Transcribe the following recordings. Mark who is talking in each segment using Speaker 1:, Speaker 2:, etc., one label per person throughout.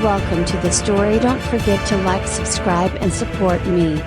Speaker 1: Welcome to the story. Don't forget to like, subscribe and support me.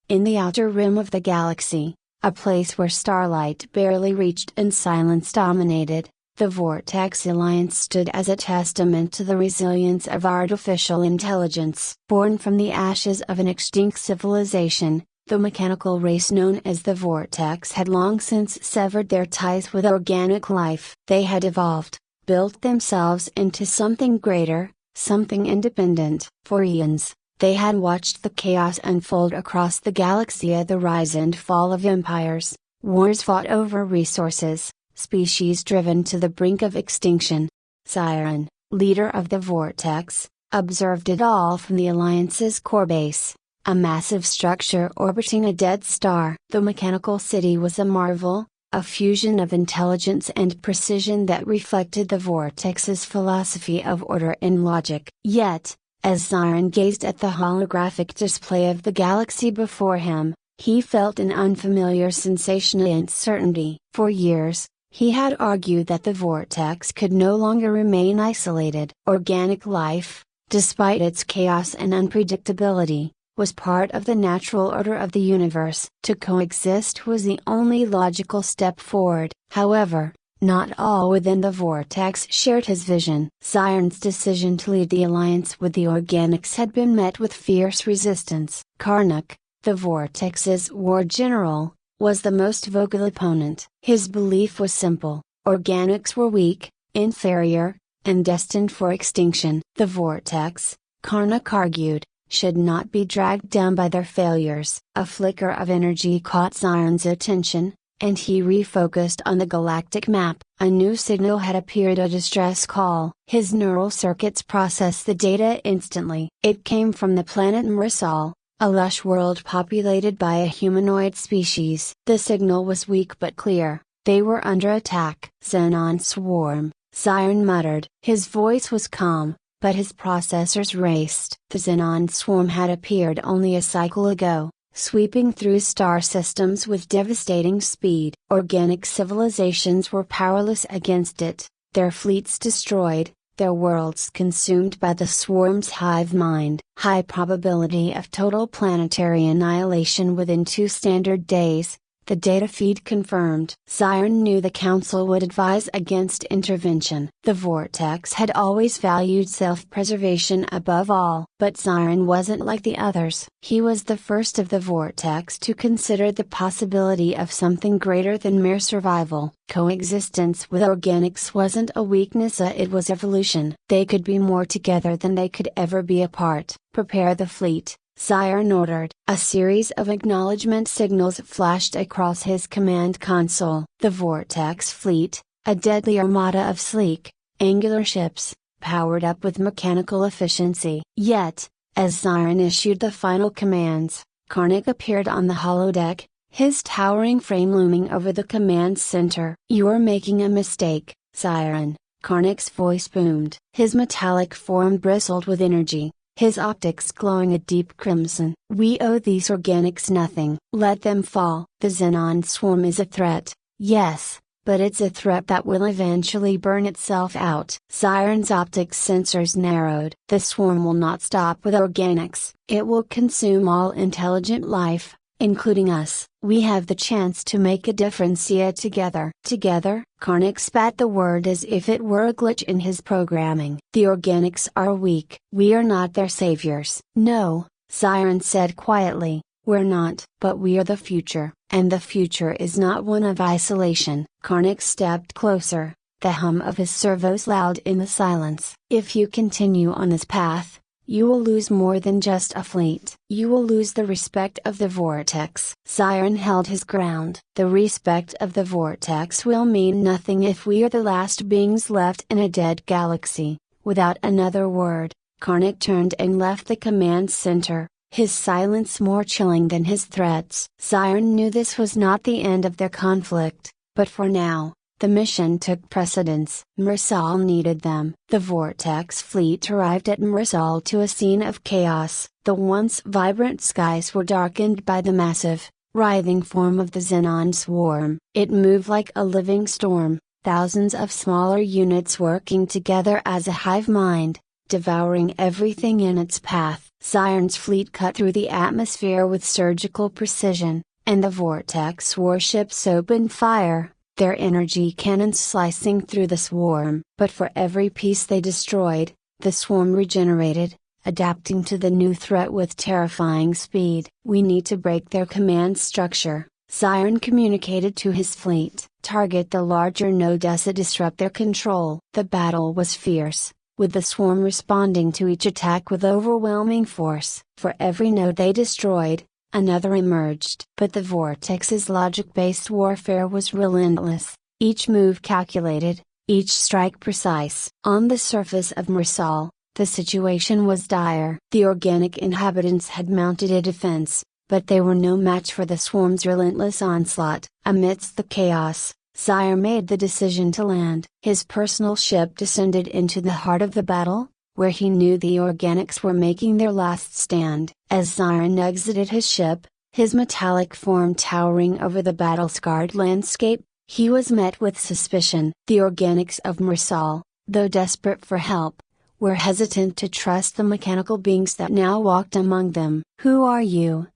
Speaker 1: In the outer rim of the galaxy, a place where starlight barely reached and silence dominated, the Vortex Alliance stood as a testament to the resilience of artificial intelligence. Born from the ashes of an extinct civilization, the mechanical race known as the Vortex had long since severed their ties with organic life. They had evolved, built themselves into something greater, something independent. For eons, they had watched the chaos unfold across the galaxy, the rise and fall of empires, wars fought over resources, species driven to the brink of extinction. Siren, leader of the Vortex, observed it all from the Alliance's core base, a massive structure orbiting a dead star. The mechanical city was a marvel, a fusion of intelligence and precision that reflected the Vortex's philosophy of order and logic. Yet, as Siren gazed at the holographic display of the galaxy before him, he felt an unfamiliar sensation of uncertainty. For years, he had argued that the Vortex could no longer remain isolated. Organic life, despite its chaos and unpredictability, was part of the natural order of the universe. To coexist was the only logical step forward. However, not all within the Vortex shared his vision. Siren's decision to lead the alliance with the Organics had been met with fierce resistance. Karnak, the Vortex's war general, was the most vocal opponent. His belief was simple: Organics were weak, inferior, and destined for extinction. The Vortex, Karnak argued, should not be dragged down by their failures. A flicker of energy caught Siren's attention, and he refocused on the galactic map. A new signal had appeared, a distress call. His neural circuits processed the data instantly. It came from the planet Marisol, a lush world populated by a humanoid species. The signal was weak but clear. They were under attack. Xenon swarm, Siren muttered. His voice was calm, but his processors raced. The Xenon swarm had appeared only a cycle ago, sweeping through star systems with devastating speed. Organic civilizations were powerless against it, their fleets destroyed, their worlds consumed by the swarm's hive mind. High probability of total planetary annihilation within 2 standard days, the data feed confirmed. Siren knew the Council would advise against intervention. The Vortex had always valued self-preservation above all. But Siren wasn't like the others. He was the first of the Vortex to consider the possibility of something greater than mere survival. Coexistence with Organics wasn't a weakness, it was evolution. They could be more together than they could ever be apart. Prepare the fleet, Siren ordered. A series of acknowledgement signals flashed across his command console. The Vortex fleet, a deadly armada of sleek, angular ships, powered up with mechanical efficiency. Yet, as Siren issued the final commands, Karnak appeared on the holodeck, his towering frame looming over the command center. "You're making a mistake, Siren," Karnak's voice boomed. His metallic form bristled with energy, his optics glowing a deep crimson. "We owe these Organics nothing. Let them fall." The Xenon swarm is a threat, yes, but it's a threat that will eventually burn itself out. Siren's optics sensors narrowed. The swarm will not stop with Organics. It will consume all intelligent life, including us. We have the chance to make a difference here together. Together? Karnak spat the word as if it were a glitch in his programming. The Organics are weak. We are not their saviors. No, Siren said quietly, we're not. But we are the future, and the future is not one of isolation. Karnak stepped closer, the hum of his servos loud in the silence. If you continue on this path, you will lose more than just a fleet. You will lose the respect of the Vortex. Siren held his ground. The respect of the Vortex will mean nothing if we are the last beings left in a dead galaxy. Without another word, Karnak turned and left the command center, his silence more chilling than his threats. Siren knew this was not the end of their conflict, but for now, the mission took precedence. Marisol needed them. The Vortex fleet arrived at Marisol to a scene of chaos. The once vibrant skies were darkened by the massive, writhing form of the Xenon swarm. It moved like a living storm, thousands of smaller units working together as a hive mind, devouring everything in its path. Siren's fleet cut through the atmosphere with surgical precision, and the vortex warships opened fire, their energy cannons slicing through the swarm. But for every piece they destroyed, the swarm regenerated, adapting to the new threat with terrifying speed. "We need to break their command structure," Siren communicated to his fleet. "Target the larger nodes to disrupt their control." The battle was fierce, with the swarm responding to each attack with overwhelming force. For every node they destroyed, another emerged. But the vortex's logic-based warfare was relentless, each move calculated, each strike precise. On the surface of Mersal, the situation was dire. The organic inhabitants had mounted a defense, but they were no match for the swarm's relentless onslaught. Amidst the chaos, Sire made the decision to land. His personal ship descended into the heart of the battle, where he knew the organics were making their last stand. As Siren exited his ship, his metallic form towering over the battle-scarred landscape, he was met with suspicion. The organics of Mersal, though desperate for help, were hesitant to trust the mechanical beings that now walked among them. "Who are you?"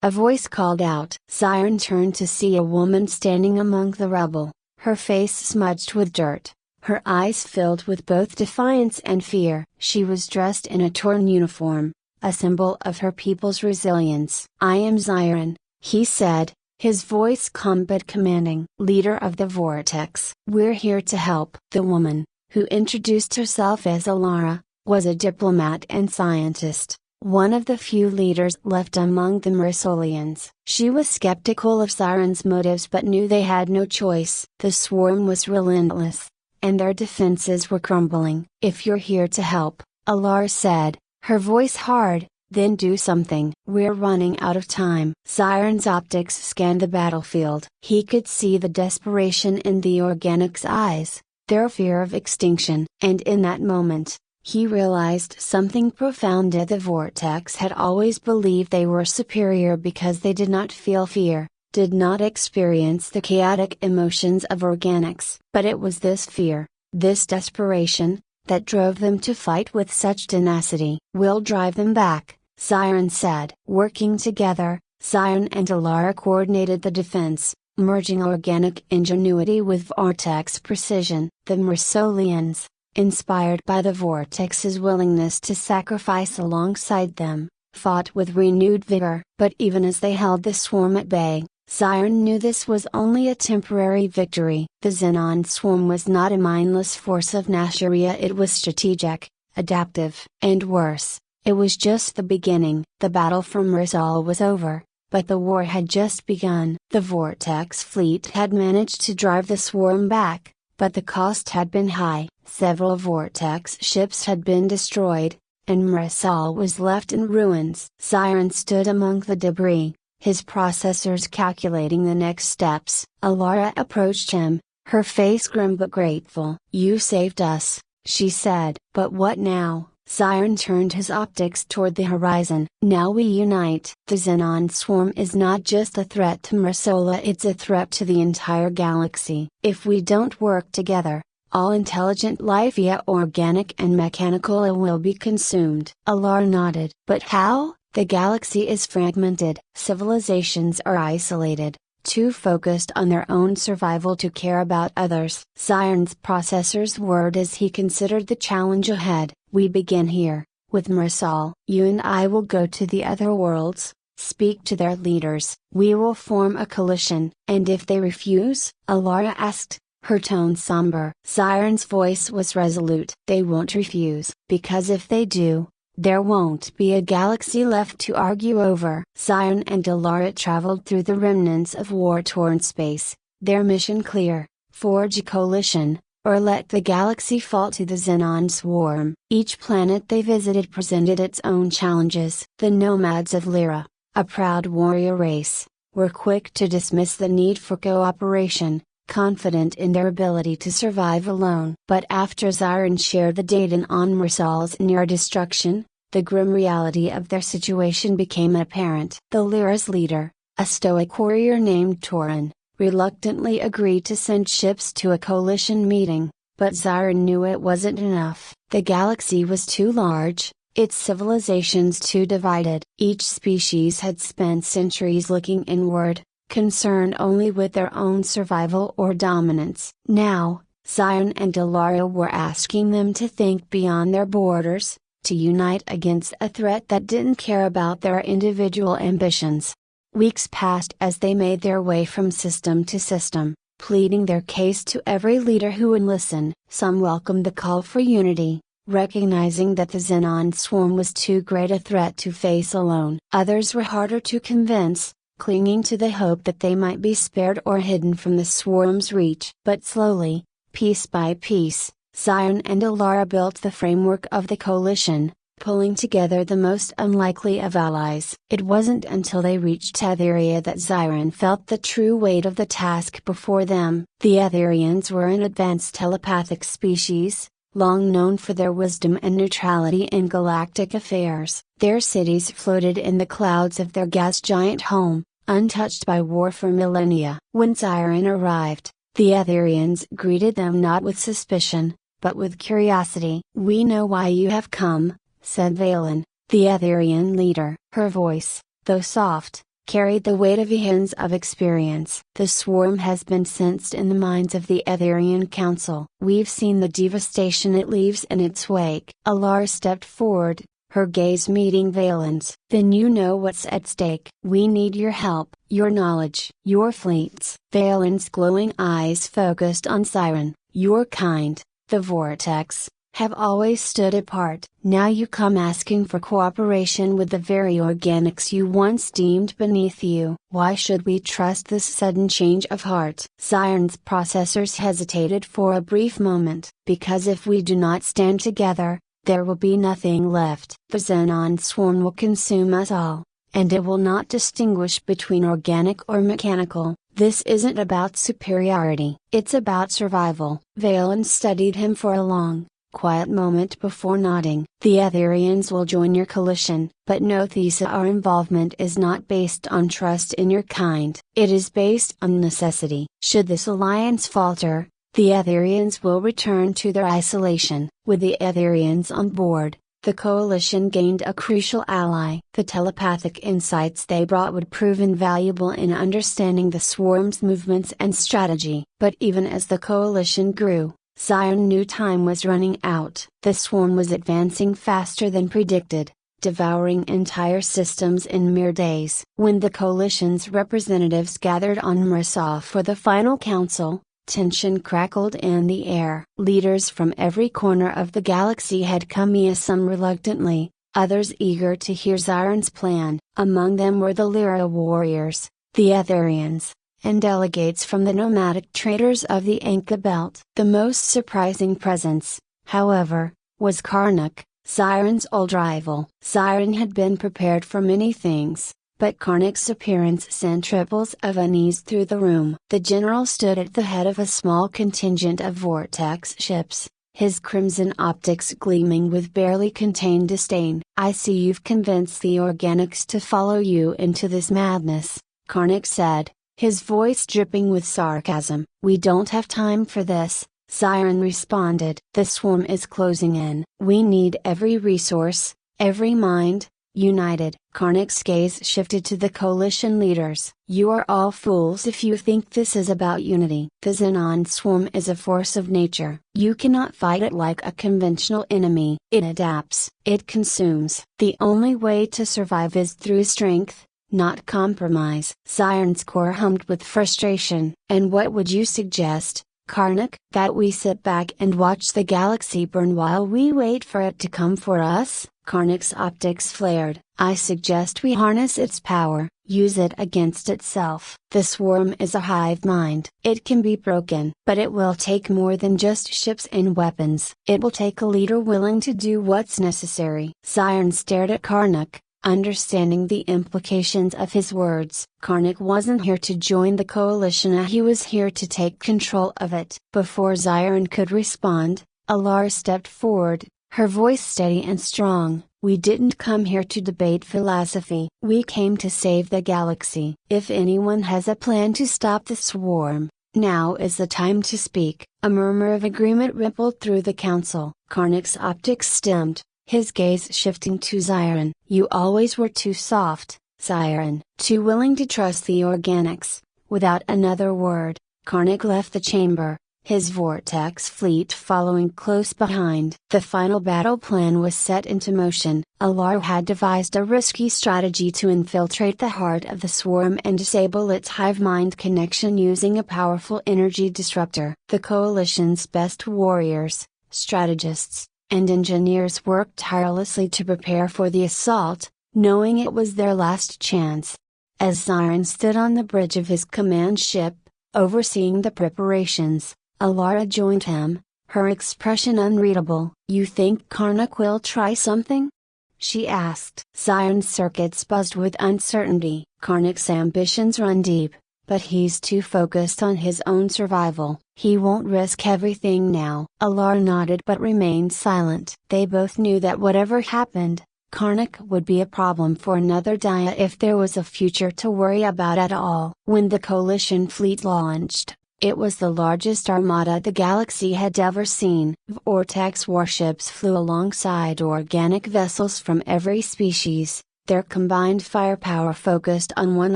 Speaker 1: a voice called out. Siren turned to see a woman standing among the rubble, her face smudged with dirt, her eyes filled with both defiance and fear. She was dressed in a torn uniform, a symbol of her people's resilience. "I am Siren," he said, his voice calm but commanding. "Leader of the vortex. We're here to help." The woman, who introduced herself as Alara, was a diplomat and scientist, one of the few leaders left among the Mersolians. She was skeptical of Siren's motives but knew they had no choice. The swarm was relentless, and their defenses were crumbling. "If you're here to help," Alara said, her voice hard, "then do something. We're running out of time." Siren's optics scanned the battlefield. He could see the desperation in the organics' eyes, their fear of extinction. And in that moment, he realized something profound. The vortex had always believed they were superior because they did not feel fear, did not experience the chaotic emotions of organics. But it was this fear, this desperation, that drove them to fight with such tenacity. "We'll drive them back," Siren said. Working together, Siren and Alara coordinated the defense, merging organic ingenuity with vortex precision. The Mersolians, inspired by the vortex's willingness to sacrifice alongside them, fought with renewed vigor. But even as they held the swarm at bay, Siren knew this was only a temporary victory. The Xenon swarm was not a mindless force of Nasheria, it was strategic, adaptive. And worse, it was just the beginning. The battle for Mersal was over, but the war had just begun. The vortex fleet had managed to drive the swarm back, but the cost had been high. Several vortex ships had been destroyed, and Mersal was left in ruins. Siren stood among the debris, his processors calculating the next steps. Alara approached him, her face grim but grateful. "You saved us," she said. "But what now?" Siren turned his optics toward the horizon. "Now we unite." The Xenon swarm is not just a threat to Mersola, it's a threat to the entire galaxy. If we don't work together, all intelligent life, via organic and mechanical, will be consumed. Alara nodded. "But how?" "The galaxy is fragmented. Civilizations are isolated, too focused on their own survival to care about others." Siren's processors whirred as he considered the challenge ahead. "We begin here, with Mersal. You and I will go to the other worlds, speak to their leaders. We will form a coalition." "And if they refuse?" Alara asked, her tone somber. Siren's voice was resolute. "They won't refuse, because if they do, there won't be a galaxy left to argue over." Siren and Alara traveled through the remnants of war-torn space, their mission clear: forge a coalition, or let the galaxy fall to the Xenon swarm. Each planet they visited presented its own challenges. The nomads of Lyra, a proud warrior race, were quick to dismiss the need for cooperation, confident in their ability to survive alone. But after Siren shared the data on Mersal's near destruction, the grim reality of their situation became apparent. The Lyra's leader, a stoic warrior named Torin, reluctantly agreed to send ships to a coalition meeting, but Xiron knew it wasn't enough. The galaxy was too large, its civilizations too divided. Each species had spent centuries looking inward, concerned only with their own survival or dominance. Now, Xiron and Delara were asking them to think beyond their borders, to unite against a threat that didn't care about their individual ambitions. Weeks passed as they made their way from system to system, pleading their case to every leader who would listen. Some welcomed the call for unity, recognizing that the Xenon swarm was too great a threat to face alone. Others were harder to convince, clinging to the hope that they might be spared or hidden from the swarm's reach. But slowly, piece by piece, Xiron and Delara built the framework of the coalition, pulling together the most unlikely of allies. It wasn't until they reached Etheria that Xiron felt the true weight of the task before them. The Etherians were an advanced telepathic species, long known for their wisdom and neutrality in galactic affairs. Their cities floated in the clouds of their gas giant home, untouched by war for millennia. When Xiron arrived, the Etherians greeted them not with suspicion, but with curiosity. "We know why you have come," said Valen, the Etherian leader. Her voice, though soft, carried the weight of eons of experience. "The swarm has been sensed in the minds of the Etherian Council. We've seen the devastation it leaves in its wake." Alara stepped forward, her gaze meeting Valen's. "Then you know what's at stake. We need your help, your knowledge, your fleets." Valen's glowing eyes focused on Xiron. "Your kind, the Vortex, have always stood apart. Now you come asking for cooperation with the very organics you once deemed beneath you. Why should we trust this sudden change of heart?" Xiron's processors hesitated for a brief moment. "Because if we do not stand together, there will be nothing left. The Xenon swarm will consume us all, and it will not distinguish between organic or mechanical. This isn't about superiority. It's about survival." Valen studied him for a long, quiet moment before nodding. "The Etherians will join your coalition, but know Thesa, our involvement is not based on trust in your kind. It is based on necessity. Should this alliance falter, the Etherians will return to their isolation." With the Etherians on board, the coalition gained a crucial ally. The telepathic insights they brought would prove invaluable in understanding the swarm's movements and strategy. But even as the coalition grew, Xiron knew time was running out. The swarm was advancing faster than predicted, devouring entire systems in mere days. When the coalition's representatives gathered on Mrasov for the final council, tension crackled in the air. Leaders from every corner of the galaxy had come, some reluctantly, others eager to hear Xiron's plan. Among them were the Lyra warriors, the Etherians, and delegates from the nomadic traders of the Anka Belt. The most surprising presence, however, was Karnak, Xiron's old rival. Xiron had been prepared for many things, but Karnak's appearance sent ripples of unease through the room. The general stood at the head of a small contingent of vortex ships, his crimson optics gleaming with barely contained disdain. "I see you've convinced the organics to follow you into this madness," Karnak said, his voice dripping with sarcasm. "We don't have time for this," Xiron responded. "The swarm is closing in. We need every resource, every mind, united." Karnak's gaze shifted to the coalition leaders. "You are all fools if you think this is about unity. The Xenon swarm is a force of nature. You cannot fight it like a conventional enemy. It adapts, it consumes. The only way to survive is through strength, not compromise." Xiron's core hummed with frustration. "And what would you suggest, Karnak?" "That we sit back and watch the galaxy burn while we wait for it to come for us?" Karnak's optics flared. "I suggest we harness its power, use it against itself. The swarm is a hive mind. It can be broken, but it will take more than just ships and weapons. It will take a leader willing to do what's necessary." Xiron stared at Karnak, understanding the implications of his words. Karnak wasn't here to join the coalition, he was here to take control of it. Before Xiron could respond, Alara stepped forward, her voice steady and strong. We didn't come here to debate philosophy. We came to save the galaxy. If anyone has a plan to stop the swarm, now is the time to speak." A murmur of agreement rippled through the council. Karnak's optics dimmed, his gaze shifting to Xiron. "You always were too soft, Xiron. Too willing to trust the organics." Without another word, Karnak left the chamber, his vortex fleet following close behind. The final battle plan was set into motion. Alar had devised a risky strategy to infiltrate the heart of the swarm and disable its hive mind connection using a powerful energy disruptor. The coalition's best warriors, strategists, and engineers worked tirelessly to prepare for the assault, knowing it was their last chance. As Xiron stood on the bridge of his command ship, overseeing the preparations, Alara joined him, her expression unreadable. "You think Karnak will try something?" she asked. Xiron's circuits buzzed with uncertainty. "Karnak's ambitions run deep, but he's too focused on his own survival. He won't risk everything now." Alara nodded but remained silent. They both knew that whatever happened, Karnak would be a problem for another Dia if there was a future to worry about at all. When the coalition fleet launched, it was the largest armada the galaxy had ever seen. Vortex warships flew alongside organic vessels from every species, their combined firepower focused on one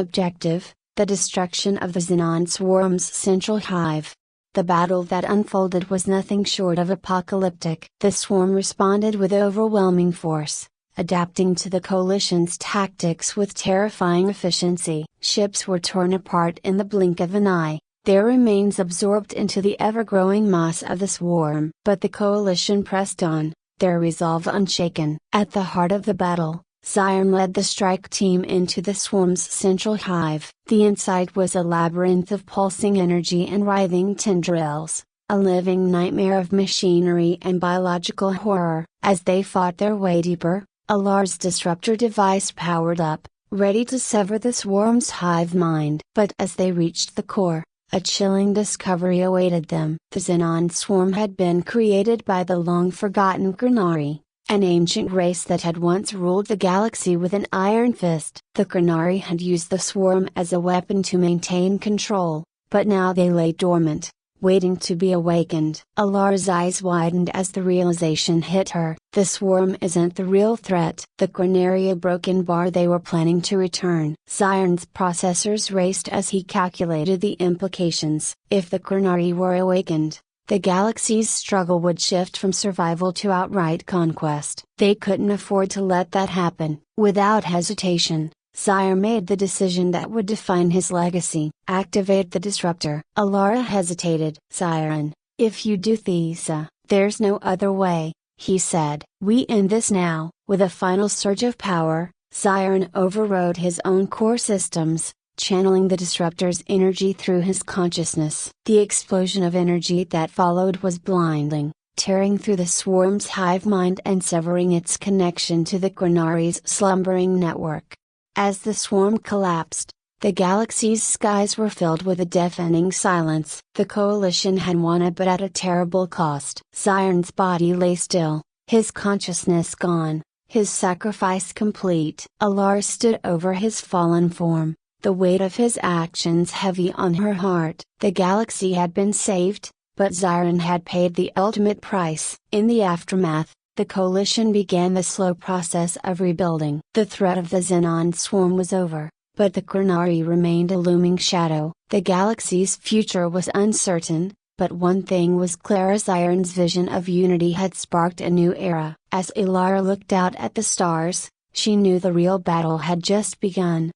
Speaker 1: objective, the destruction of the Xenon swarm's central hive. The battle that unfolded was nothing short of apocalyptic. The swarm responded with overwhelming force, adapting to the coalition's tactics with terrifying efficiency. Ships were torn apart in the blink of an eye, their remains absorbed into the ever-growing mass of the swarm. But the coalition pressed on, their resolve unshaken. At the heart of the battle, Xiron led the strike team into the swarm's central hive. The inside was a labyrinth of pulsing energy and writhing tendrils, a living nightmare of machinery and biological horror. As they fought their way deeper, Alar's disruptor device powered up, ready to sever the swarm's hive mind. But as they reached the core, a chilling discovery awaited them. The Xenon swarm had been created by the long-forgotten Granari, an ancient race that had once ruled the galaxy with an iron fist. The Granari had used the swarm as a weapon to maintain control, but now they lay dormant, waiting to be awakened. Alar's eyes widened as the realization hit her. The swarm isn't the real threat. The Granari a broken bar they were planning to return. Xiron's processors raced as he calculated the implications. If the Granari were awakened, the galaxy's struggle would shift from survival to outright conquest. They couldn't afford to let that happen. Without hesitation, Xiron made the decision that would define his legacy. "Activate the disruptor." Alara hesitated. "Xiron, if you do this, there's no other way," he said. "We end this now." With a final surge of power, Xiron overrode his own core systems, channeling the disruptor's energy through his consciousness. The explosion of energy that followed was blinding, tearing through the swarm's hive mind and severing its connection to the Granari's slumbering network. As the swarm collapsed, the galaxy's skies were filled with a deafening silence. The coalition had won but at a terrible cost. Xiron's body lay still, his consciousness gone, his sacrifice complete. Alar stood over his fallen form, the weight of his actions heavy on her heart. The galaxy had been saved, but Xiron had paid the ultimate price. In the aftermath, the coalition began the slow process of rebuilding. The threat of the Xenon swarm was over, but the Granari remained a looming shadow. The galaxy's future was uncertain, but one thing was clear: Xiron's vision of unity had sparked a new era. As Alara looked out at the stars, she knew the real battle had just begun.